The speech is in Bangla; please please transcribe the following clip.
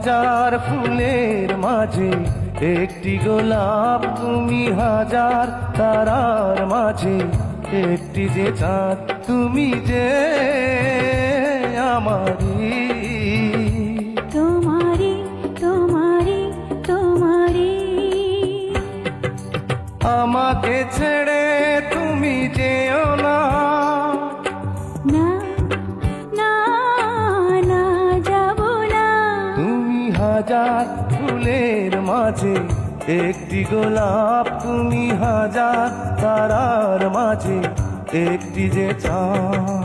হাজার ফুলের মাঝে একটি গোলাপ, তুমি হাজার তারার মাঝে একটি যে চাঁদ, তুমি যে আমারি। তোমারি তোমারি তোমারি, আমাকে ছেড়ে তুমি যেও না, না না না যাব না। তুমি হাজার ফুলের মাঝে একটি গোলাপ, তুমি হাজার তারার মাঝে একটি যে চাঁদ।